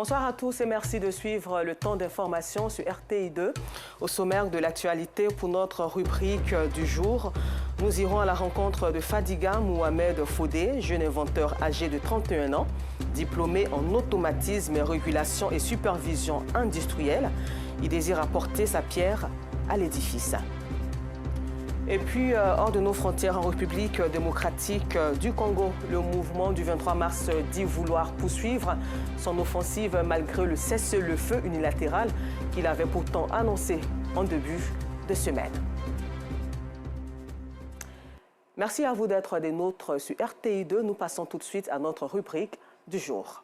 Bonsoir à tous et merci de suivre le temps d'information sur RTI2. Au sommaire de l'actualité pour notre rubrique du jour, nous irons à la rencontre de Fadiga Mohamed Fodé, jeune inventeur âgé de 31 ans, diplômé en automatisme, régulation et supervision industrielle. Il désire apporter sa pierre à l'édifice. Et puis, hors de nos frontières, en République démocratique du Congo, le mouvement du 23 mars dit vouloir poursuivre son offensive malgré le cessez-le-feu unilatéral qu'il avait pourtant annoncé en début de semaine. Merci à vous d'être des nôtres sur RTI2. Nous passons tout de suite à notre rubrique du jour.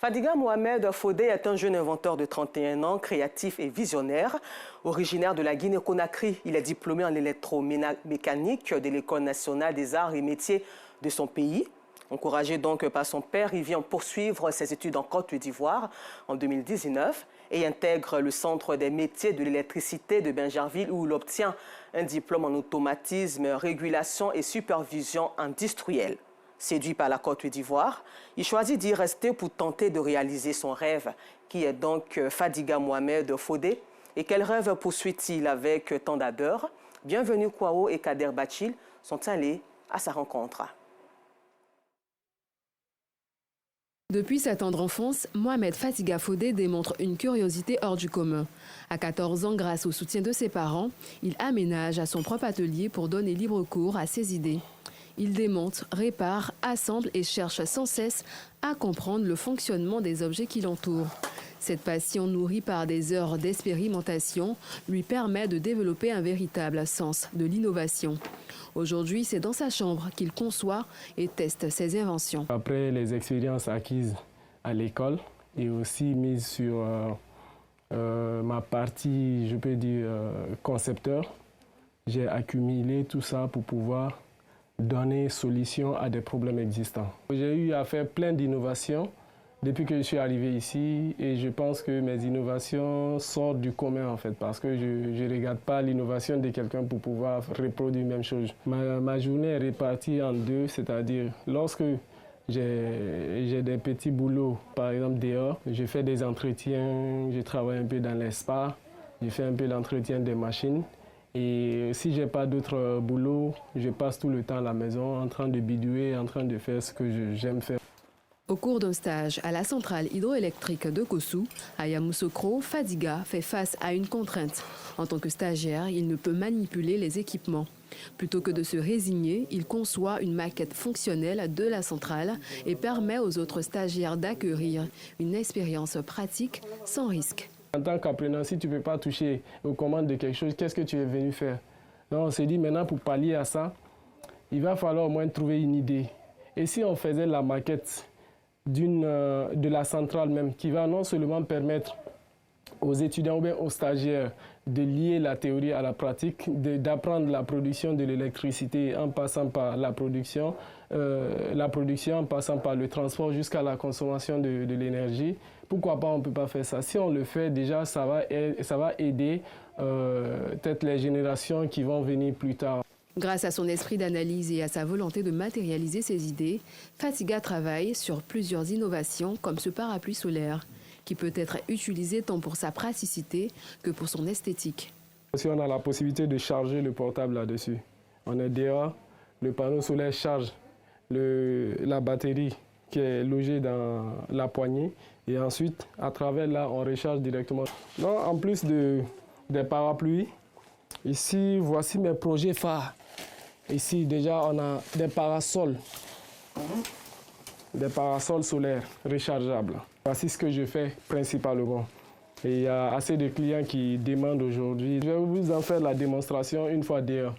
Fadiga Mohamed Fodé est un jeune inventeur de 31 ans, créatif et visionnaire. Originaire de la Guinée-Conakry, il est diplômé en électromécanique de l'École nationale des arts et métiers de son pays. Encouragé donc par son père, il vient poursuivre ses études en Côte d'Ivoire en 2019 et intègre le Centre des métiers de l'électricité de Bingerville où il obtient un diplôme en automatisme, régulation et supervision industrielle. Séduit par la Côte d'Ivoire, il choisit d'y rester pour tenter de réaliser son rêve, qui est donc Fadiga Mohamed Fodé. Et quel rêve poursuit-il avec tant d'ardeur? Bienvenue Kwao et Kader Bachil sont allés à sa rencontre. Depuis sa tendre enfance, Mohamed Fadiga Fodé démontre une curiosité hors du commun. À 14 ans, grâce au soutien de ses parents, il aménage à son propre atelier pour donner libre cours à ses idées. Il démonte, répare, assemble et cherche sans cesse à comprendre le fonctionnement des objets qui l'entourent. Cette passion nourrie par des heures d'expérimentation lui permet de développer un véritable sens de l'innovation. Aujourd'hui, c'est dans sa chambre qu'il conçoit et teste ses inventions. Après les expériences acquises à l'école et aussi mises sur ma partie, je peux dire, concepteur, j'ai accumulé tout ça pour pouvoir donner solution à des problèmes existants. J'ai eu à faire plein d'innovations depuis que je suis arrivé ici et je pense que mes innovations sortent du commun en fait parce que je ne regarde pas l'innovation de quelqu'un pour pouvoir reproduire la même chose. Ma journée est répartie en deux, c'est-à-dire lorsque j'ai des petits boulots, par exemple dehors, je fais des entretiens, je travaille un peu dans les spas, je fais un peu l'entretien des machines. Et si je n'ai pas d'autres boulots, je passe tout le temps à la maison en train de bidouer, en train de faire ce que j'aime faire. Au cours d'un stage à la centrale hydroélectrique de Kossou, à Yamoussoukro, Fadiga fait face à une contrainte. En tant que stagiaire, il ne peut manipuler les équipements. Plutôt que de se résigner, il conçoit une maquette fonctionnelle de la centrale et permet aux autres stagiaires d'acquérir une expérience pratique sans risque. En tant qu'apprenant, si tu ne peux pas toucher aux commandes de quelque chose, qu'est-ce que tu es venu faire? Donc on s'est dit maintenant pour pallier à ça, il va falloir au moins trouver une idée. Et si on faisait la maquette de la centrale même, qui va non seulement permettre aux étudiants ou bien aux stagiaires de lier la théorie à la pratique, d'apprendre la production de l'électricité en passant par la production, en passant par le transport jusqu'à la consommation de l'énergie. Pourquoi pas on ne peut pas faire ça? Si on le fait, déjà, ça va aider peut-être les générations qui vont venir plus tard. Grâce à son esprit d'analyse et à sa volonté de matérialiser ses idées, Fadiga travaille sur plusieurs innovations comme ce parapluie solaire, qui peut être utilisé tant pour sa praticité que pour son esthétique. Si on a la possibilité de charger le portable là-dessus, on est dehors, le panneau solaire charge la batterie qui est logée dans la poignée et ensuite, à travers là, on recharge directement. Non, en plus des parapluies, ici, voici mes projets phares. Ici, déjà, on a des parasols solaires rechargeables. Voici ce que je fais principalement. Et il y a assez de clients qui demandent aujourd'hui. Je vais vous en faire la démonstration une fois dehors.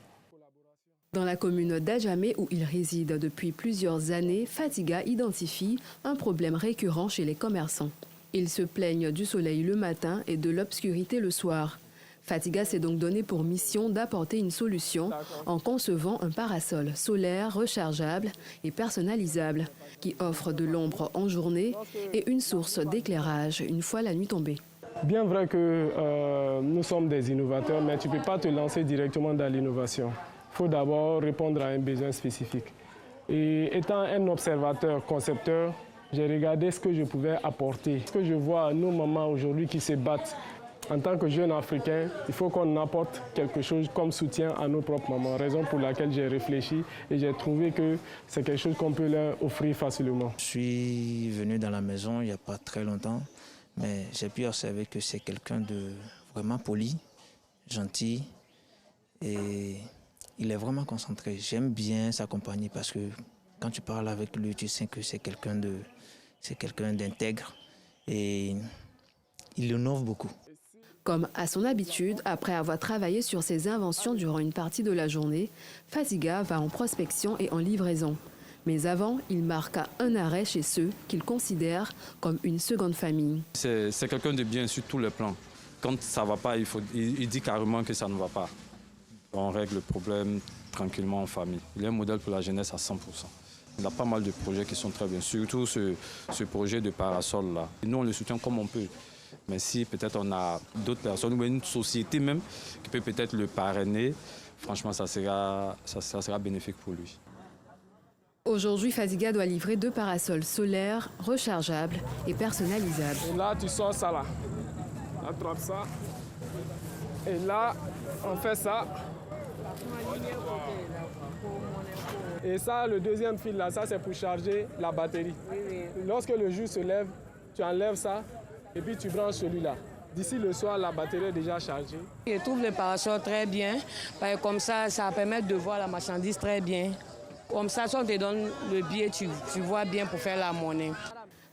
Dans la commune d'Adjamé où il réside depuis plusieurs années, Fadiga identifie un problème récurrent chez les commerçants. Ils se plaignent du soleil le matin et de l'obscurité le soir. Fadiga s'est donc donné pour mission d'apporter une solution en concevant un parasol solaire rechargeable et personnalisable qui offre de l'ombre en journée et une source d'éclairage une fois la nuit tombée. Bien vrai que nous sommes des innovateurs, mais tu ne peux pas te lancer directement dans l'innovation. il faut d'abord répondre à un besoin spécifique. Et étant un observateur, concepteur, j'ai regardé ce que je pouvais apporter. Ce que je vois nos mamans aujourd'hui qui se battent. En tant que jeune Africain, il faut qu'on apporte quelque chose comme soutien à nos propres mamans. Raison pour laquelle j'ai réfléchi et j'ai trouvé que c'est quelque chose qu'on peut leur offrir facilement. Je suis venu dans la maison il n'y a pas très longtemps, mais j'ai pu observer que c'est quelqu'un de vraiment poli, gentil et il est vraiment concentré. J'aime bien sa compagnie parce que quand tu parles avec lui, tu sais que c'est quelqu'un d'intègre et il innove beaucoup. Comme à son habitude, après avoir travaillé sur ses inventions durant une partie de la journée, Fadiga va en prospection et en livraison. Mais avant, il marqua un arrêt chez ceux qu'il considère comme une seconde famille. C'est quelqu'un de bien sur tous les plans. Quand ça ne va pas, il dit carrément que ça ne va pas. On règle le problème tranquillement en famille. Il est un modèle pour la jeunesse à 100%. Il a pas mal de projets qui sont très bien, surtout ce projet de parasol là. Nous, on le soutient comme on peut. Mais si peut-être on a d'autres personnes ou une société même qui peut peut-être le parrainer, franchement, ça sera bénéfique pour lui. Aujourd'hui, Fadiga doit livrer 2 parasols solaires, rechargeables et personnalisables. Et là, tu sors ça là. Attrape ça. Et là, on fait ça. Et ça, le deuxième fil là, ça c'est pour charger la batterie. Lorsque le jour se lève, tu enlèves ça et puis tu branches celui-là. D'ici le soir, la batterie est déjà chargée. Je trouve le parasol très bien, parce que comme ça permet de voir la marchandise très bien. Comme ça, si on te donne le billet, tu vois bien pour faire la monnaie.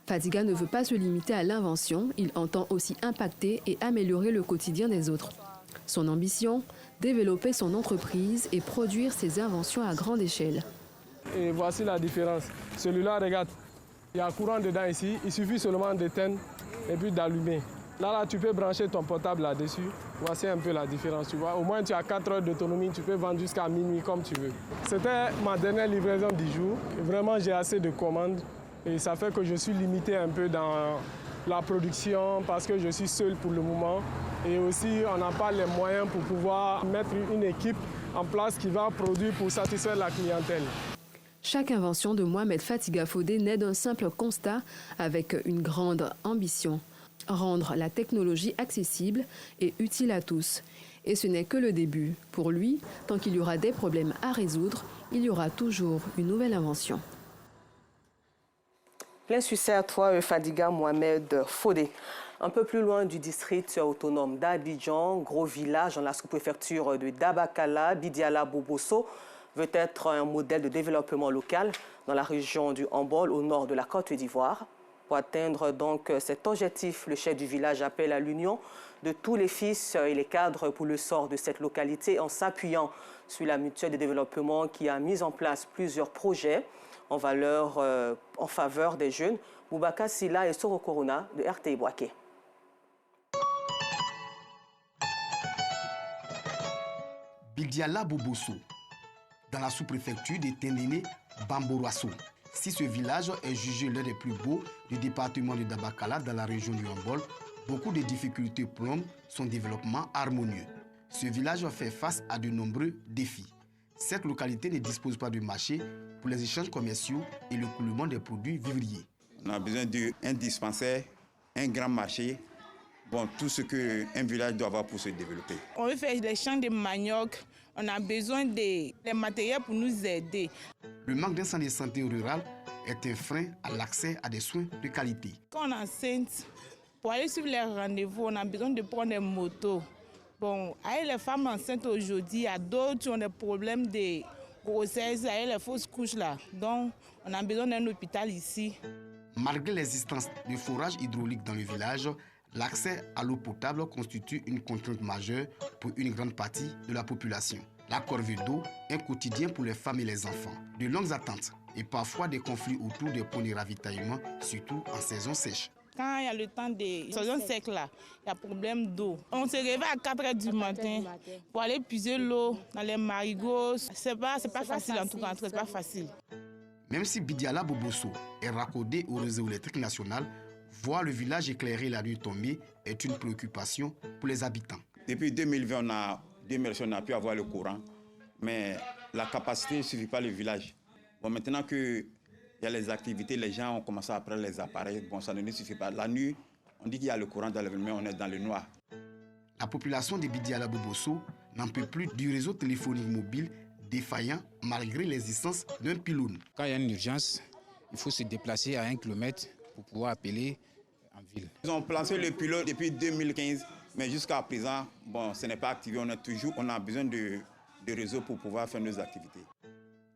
Fadiga ne veut pas se limiter à l'invention, il entend aussi impacter et améliorer le quotidien des autres. Son ambition, développer son entreprise et produire ses inventions à grande échelle. Et voici la différence. Celui-là, regarde, il y a un courant dedans ici, il suffit seulement d'éteindre et puis d'allumer. Là, tu peux brancher ton portable là-dessus. Voici un peu la différence, tu vois. Au moins, tu as 4 heures d'autonomie, tu peux vendre jusqu'à minuit comme tu veux. C'était ma dernière livraison du jour. Vraiment, j'ai assez de commandes et ça fait que je suis limité un peu dans la production parce que je suis seul pour le moment. Et aussi, on n'a pas les moyens pour pouvoir mettre une équipe en place qui va produire pour satisfaire la clientèle. Chaque invention de Mohamed Fatiga Fodé naît d'un simple constat avec une grande ambition. Rendre la technologie accessible et utile à tous. Et ce n'est que le début. Pour lui, tant qu'il y aura des problèmes à résoudre, il y aura toujours une nouvelle invention. Plein succès à toi, Fadiga Mohamed Fodé. Un peu plus loin du district autonome d'Abidjan, gros village dans la sous-préfecture de Dabakala, Bidiala Bobosso veut être un modèle de développement local dans la région du Hambol, au nord de la Côte d'Ivoire. Pour atteindre donc cet objectif, le chef du village appelle à l'union de tous les fils et les cadres pour le sort de cette localité en s'appuyant sur la mutuelle de développement qui a mis en place plusieurs projets en faveur des jeunes. Boubacar Silla et Soro Corona de RTI Boaké. Bidiala Bobosso, dans la sous-préfecture de Ténéné, Bamboroasso. Si ce village est jugé l'un des plus beaux du département de Dabakala dans la région du Hambol, beaucoup de difficultés plombent son développement harmonieux. Ce village fait face à de nombreux défis. Cette localité ne dispose pas de marché pour les échanges commerciaux et le coulement des produits vivriers. On a besoin d'un dispensaire, un grand marché, tout ce qu'un village doit avoir pour se développer. On veut faire des champs de manioc, on a besoin des matériels pour nous aider. Le manque d'un centre de santé rural est un frein à l'accès à des soins de qualité. Quand on est enceinte, pour aller suivre les rendez-vous, on a besoin de prendre des motos. Avec les femmes enceintes aujourd'hui, il y a d'autres qui ont des problèmes de grossesse, avec les fausses couches là. Donc, on a besoin d'un hôpital ici. Malgré l'existence de forages hydrauliques dans le village, l'accès à l'eau potable constitue une contrainte majeure pour une grande partie de la population. La corvée d'eau, un quotidien pour les femmes et les enfants. De longues attentes et parfois des conflits autour des points de ravitaillement, surtout en saison sèche. Quand il y a le temps de saison sec là, il y a problème d'eau. On se réveille à 4 h du matin pour aller puiser l'eau dans les marigots. C'est pas facile en tout cas, c'est pas facile. Même si Bidiala Bobosso est raccordé au réseau électrique national, voir le village éclairé la nuit tombée est une préoccupation pour les habitants. Depuis 2020, on a pu avoir le courant. mais la capacité ne suffit pas le village. Bon, maintenant qu'il y a les activités, les gens ont commencé à prendre les appareils. Bon, ça ne suffit pas. La nuit, on dit qu'il y a le courant dans le mais on est dans le noir. La population de Bidiala Bobosso n'en peut plus du réseau téléphonique mobile défaillant malgré l'existence d'un pylône. Quand il y a une urgence, il faut se déplacer à 1 kilomètre pour pouvoir appeler en ville. Ils ont placé le pylône depuis 2015, mais jusqu'à présent, bon, ce n'est pas activé. On a besoin de réseau pour pouvoir faire nos activités.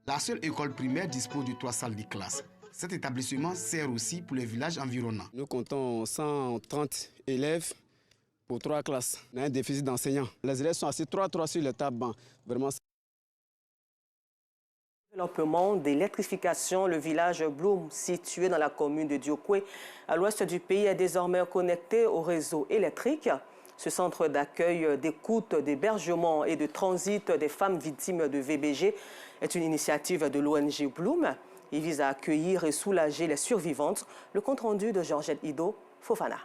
La seule école primaire dispose de 3 salles de classe. Cet établissement sert aussi pour les villages environnants. Nous comptons 130 élèves pour 3 classes. On a un déficit d'enseignants. Les élèves sont assis 3 sur les tables. Vraiment. Développement d'électrification, le village Bloom, situé dans la commune de Diokwe, à l'ouest du pays, est désormais connecté au réseau électrique. Ce centre d'accueil, d'écoute, d'hébergement et de transit des femmes victimes de VBG est une initiative de l'ONG Bloom. Il vise à accueillir et soulager les survivantes. Le compte-rendu de Georgette Ido Fofana.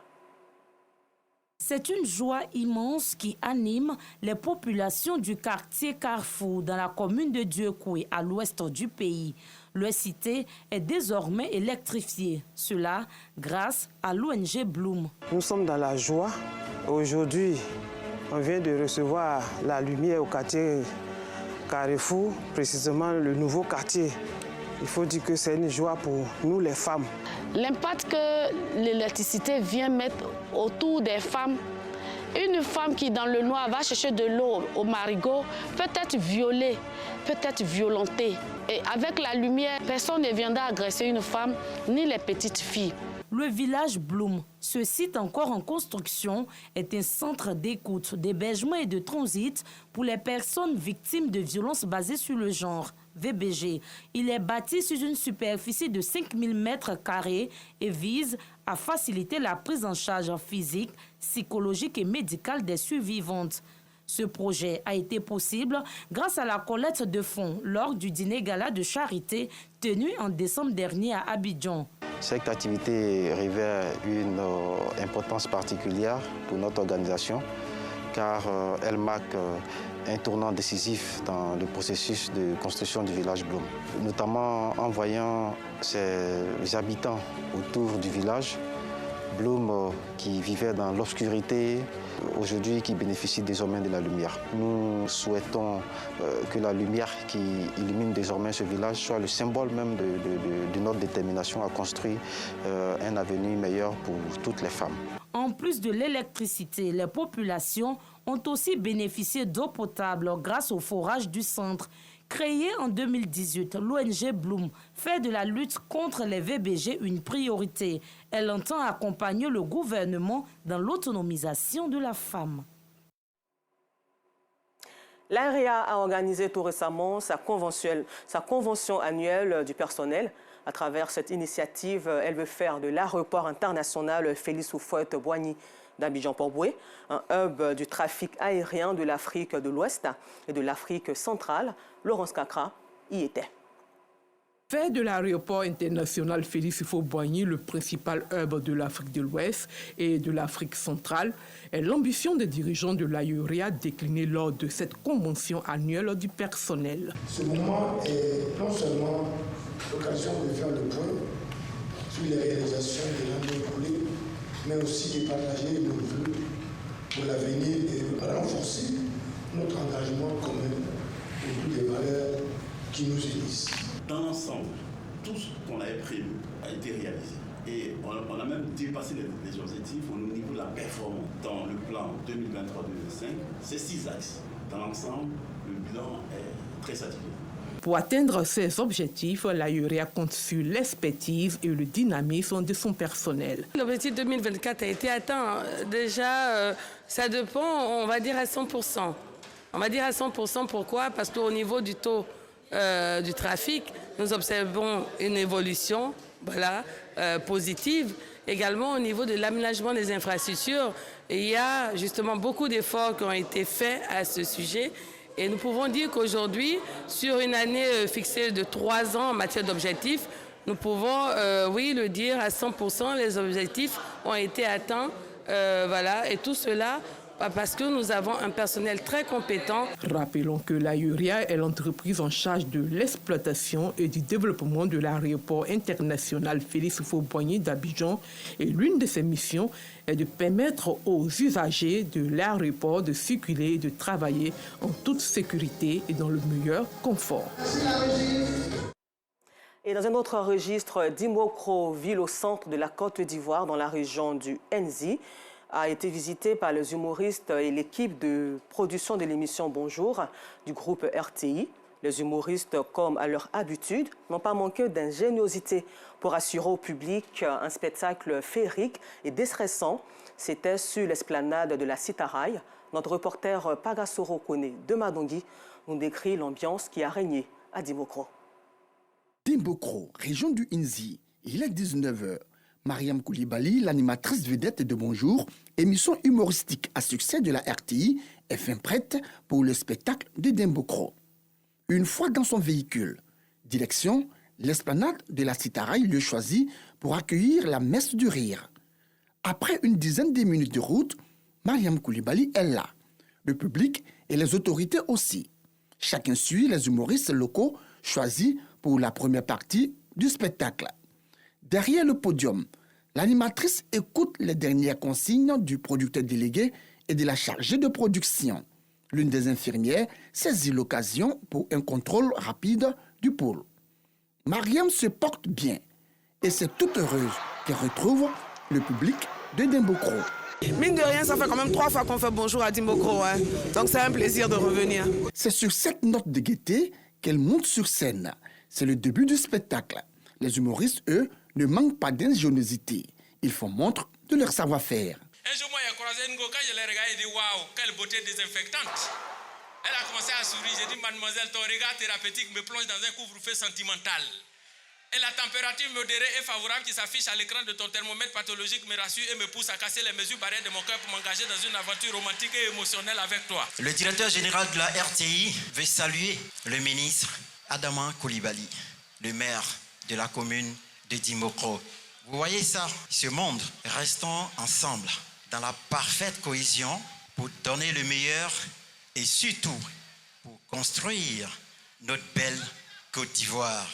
C'est une joie immense qui anime les populations du quartier Carrefour dans la commune de Diokwe, à l'ouest du pays. Leur cité est désormais électrifiée. Cela grâce à l'ONG Bloom. Nous sommes dans la joie. Aujourd'hui, on vient de recevoir la lumière au quartier Carrefour, précisément le nouveau quartier. Il faut dire que c'est une joie pour nous les femmes. L'impact que l'électricité vient mettre autour des femmes, une femme qui dans le noir va chercher de l'eau au marigot peut être violée, peut être violentée. Et avec la lumière, personne ne viendra agresser une femme, ni les petites filles. Le village Bloom, ce site encore en construction, est un centre d'écoute, d'hébergement et de transit pour les personnes victimes de violences basées sur le genre, VBG. Il est bâti sur une superficie de 5000 m² et vise à faciliter la prise en charge physique, psychologique et médicale des survivantes. Ce projet a été possible grâce à la collecte de fonds lors du dîner gala de charité tenu en décembre dernier à Abidjan. Cette activité revêt une importance particulière pour notre organisation car elle marque un tournant décisif dans le processus de construction du village Bloom, notamment en voyant les habitants autour du village Bloom qui vivaient dans l'obscurité, aujourd'hui qui bénéficient désormais de la lumière. Nous souhaitons que la lumière qui illumine désormais ce village soit le symbole même de notre détermination à construire un avenir meilleur pour toutes les femmes. En plus de l'électricité, les populations ont aussi bénéficié d'eau potable grâce au forage du centre. Créée en 2018, l'ONG Bloom fait de la lutte contre les VBG une priorité. Elle entend accompagner le gouvernement dans l'autonomisation de la femme. L'AREA a organisé tout récemment sa convention annuelle du personnel. À travers cette initiative, elle veut faire de l'aéroport international Félix Houphouët-Boigny d'Abidjan-Port-Boué un hub du trafic aérien de l'Afrique de l'Ouest et de l'Afrique centrale. Laurence Kakra y était. Faire de l'aéroport international Félix Houphouët-Boigny le principal hub de l'Afrique de l'Ouest et de l'Afrique centrale est l'ambition des dirigeants de l'AREA déclinée lors de cette convention annuelle du personnel. Ce moment est non seulement l'occasion de faire le point sur les réalisations de l'année écoulée, mais aussi de partager nos vœux pour l'avenir et de renforcer notre engagement commun autour des valeurs qui nous unissent. Dans l'ensemble, tout ce qu'on avait prévu a été réalisé. Et on a même dépassé les objectifs au niveau de la performance. Dans le plan 2023-2025, c'est 6 axes. Dans l'ensemble, le bilan est très satisfaisant. Pour atteindre ces objectifs, l'AREA compte sur l'expertise et le dynamisme de son personnel. L'objectif 2024 a été atteint. Déjà, ça dépend, on va dire à 100%. On va dire à 100%, pourquoi? Parce qu'au niveau du taux du trafic, nous observons une évolution positive. Également au niveau de l'aménagement des infrastructures, il y a justement beaucoup d'efforts qui ont été faits à ce sujet. Et nous pouvons dire qu'aujourd'hui, sur une année fixée de 3 ans en matière d'objectifs, nous pouvons, oui, le dire à 100%, les objectifs ont été atteints. Et tout cela parce que nous avons un personnel très compétent. Rappelons que l'AERIA est l'entreprise en charge de l'exploitation et du développement de l'aéroport international Félix Houphouët-Boigny d'Abidjan et l'une de ses missions est de permettre aux usagers de l'aéroport de circuler et de travailler en toute sécurité et dans le meilleur confort. Et dans un autre registre, Dimokro, ville au centre de la Côte d'Ivoire, dans la région du Nzi, a été visité par les humoristes et l'équipe de production de l'émission Bonjour du groupe RTI. Les humoristes, comme à leur habitude, n'ont pas manqué d'ingéniosité pour assurer au public un spectacle féerique et déstressant. C'était sur l'esplanade de la Citaraï. Notre reporter Pagasoro Kone de Madongui nous décrit l'ambiance qui a régné à Dimokro. Dimokro, région du Nzi, il est 19h. Mariam Koulibaly, l'animatrice vedette de Bonjour, émission humoristique à succès de la RTI, est fin prête pour le spectacle de Dimokro. Une fois dans son véhicule, direction l'esplanade de la Citaraï le choisit pour accueillir la messe du rire. Après une dizaine de minutes de route, Mariam Koulibaly est là. Le public et les autorités aussi. Chacun suit les humoristes locaux choisis pour la première partie du spectacle. Derrière le podium, l'animatrice écoute les dernières consignes du producteur délégué et de la chargée de production. L'une des infirmières saisit l'occasion pour un contrôle rapide du pôle. Mariam se porte bien et c'est toute heureuse qu'elle retrouve le public de Dimokro. Mine de rien, ça fait quand même 3 fois qu'on fait Bonjour à Dimokro, hein. Donc c'est un plaisir de revenir. C'est sur cette note de gaieté qu'elle monte sur scène. C'est le début du spectacle. Les humoristes, eux, ne manquent pas d'ingéniosité. Ils font montre de leur savoir-faire. Un jour, moi, j'ai croisé Ngo, quand je l'ai regardé, j'ai dit waouh, quelle beauté désinfectante. Elle a commencé à sourire. J'ai dit, mademoiselle, ton regard thérapeutique me plonge dans un couvre-feu sentimental. Et la température modérée et favorable qui s'affiche à l'écran de ton thermomètre pathologique me rassure et me pousse à casser les mesures barrières de mon cœur pour m'engager dans une aventure romantique et émotionnelle avec toi. Le directeur général de la RTI veut saluer le ministre Adama Koulibaly, le maire de la commune de Dimokro. Vous voyez ça, ce monde, restons ensemble dans la parfaite cohésion pour donner le meilleur et surtout pour construire notre belle Côte d'Ivoire.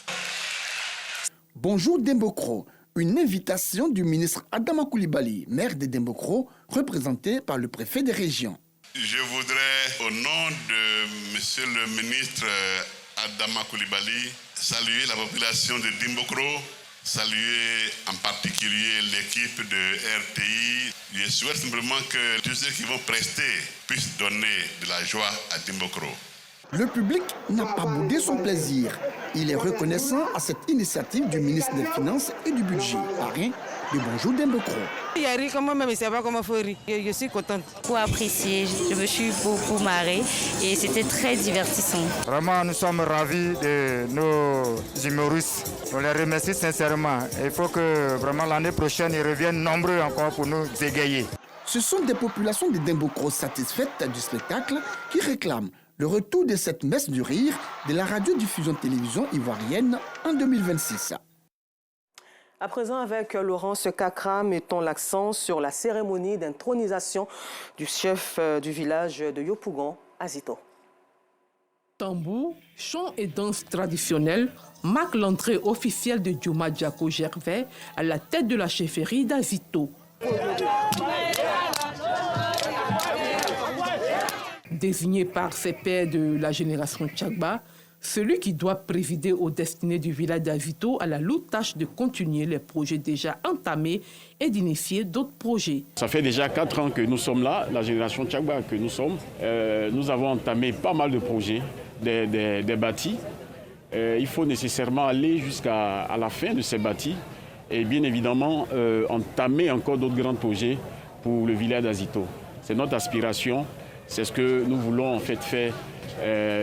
Bonjour Dimokro, une invitation du ministre Adama Koulibaly, maire de Dimokro, représenté par le préfet des régions. Je voudrais, au nom de monsieur le ministre Adama Koulibaly, saluer la population de Dimokro, saluer en particulier l'équipe de RTI. Je souhaite simplement que tous ceux qui vont prester puissent donner de la joie à Dimokro. Le public n'a pas boudé son plaisir. Il est reconnaissant à cette initiative du ministre des Finances et du Budget, parrain de Bonjour Dimokro. Il y a ri comme moi, mais c'est pas comment il faut rire. Je suis contente. Beaucoup apprécié, je me suis beaucoup marrée et c'était très divertissant. Vraiment, nous sommes ravis de nos humoristes. On les remercie sincèrement. Il faut que vraiment l'année prochaine, ils reviennent nombreux encore pour nous égayer. Ce sont des populations de Dimokro satisfaites du spectacle qui réclament le retour de cette messe du rire de la radiodiffusion télévision ivoirienne en 2026. À présent, avec Laurence Kakra, mettons l'accent sur la cérémonie d'intronisation du chef du village de Yopougon, Azito. Tambour, chants et danses traditionnelles marquent l'entrée officielle de Diouma Diako Gervais à la tête de la chefferie d'Azito. Désigné par ses pairs de la génération Tchagba, celui qui doit présider aux destinées du village d'Azito a la lourde tâche de continuer les projets déjà entamés et d'initier d'autres projets. Ça fait déjà 4 ans que nous sommes là, la génération Tchagba que nous sommes. Nous avons entamé pas mal de projets, des bâtis. Il faut nécessairement aller jusqu'à la fin de ces bâtis et bien évidemment entamer encore d'autres grands projets pour le village d'Azito. C'est notre aspiration, c'est ce que nous voulons en fait faire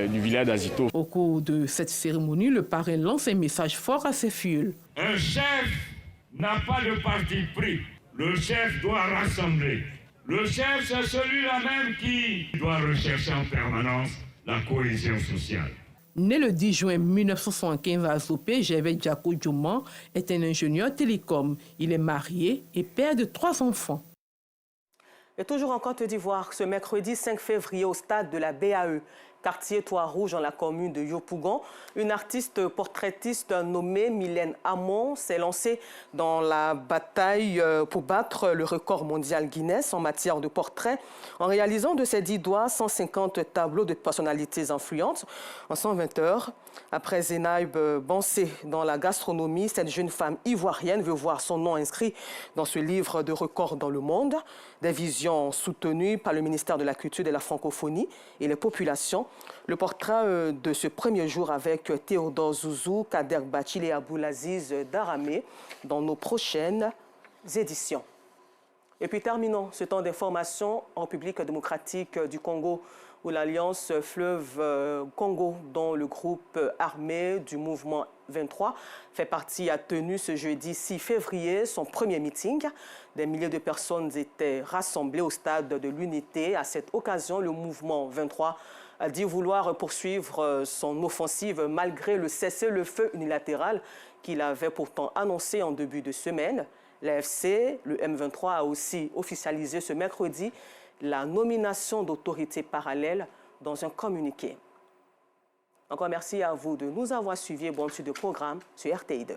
du village d'Azito. Au cours de cette cérémonie, le parrain lance un message fort à ses fioles. Un chef n'a pas de parti pris. Le chef doit rassembler. Le chef, c'est celui-là même qui doit rechercher en permanence la cohésion sociale. Né le 10 juin 1975 à Zopé, Gervais Diako Diouma est un ingénieur télécom. Il est marié et père de 3 enfants. Et toujours en Côte d'Ivoire, ce mercredi 5 février au stade de la BAE, quartier Toit-Rouge dans la commune de Yopougon, une artiste portraitiste nommée Mylène Hamon s'est lancée dans la bataille pour battre le record mondial Guinness en matière de portrait en réalisant de ses 10 doigts 150 tableaux de personnalités influentes en 120 heures. Après Zenaïb Bansé dans la gastronomie, cette jeune femme ivoirienne veut voir son nom inscrit dans ce livre de records dans le monde. Des visions soutenues par le ministère de la Culture et de la Francophonie et les populations. Le portrait de ce premier jour avec Théodore Zouzou, Kader Bachil et Aboulaziz Daramé dans nos prochaines éditions. Et puis terminons ce temps d'information en République démocratique du Congo, où l'Alliance Fleuve Congo, dont le groupe armé du mouvement 23 fait partie, a tenu ce jeudi 6 février son premier meeting. Des milliers de personnes étaient rassemblées au stade de l'Unité. À cette occasion, le mouvement 23 a dit vouloir poursuivre son offensive malgré le cessez-le-feu unilatéral qu'il avait pourtant annoncé en début de semaine. L'AFC, le M23, a aussi officialisé ce mercredi la nomination d'autorités parallèles dans un communiqué. Encore merci à vous de nous avoir suivis et bonne suite de programme sur RTI2.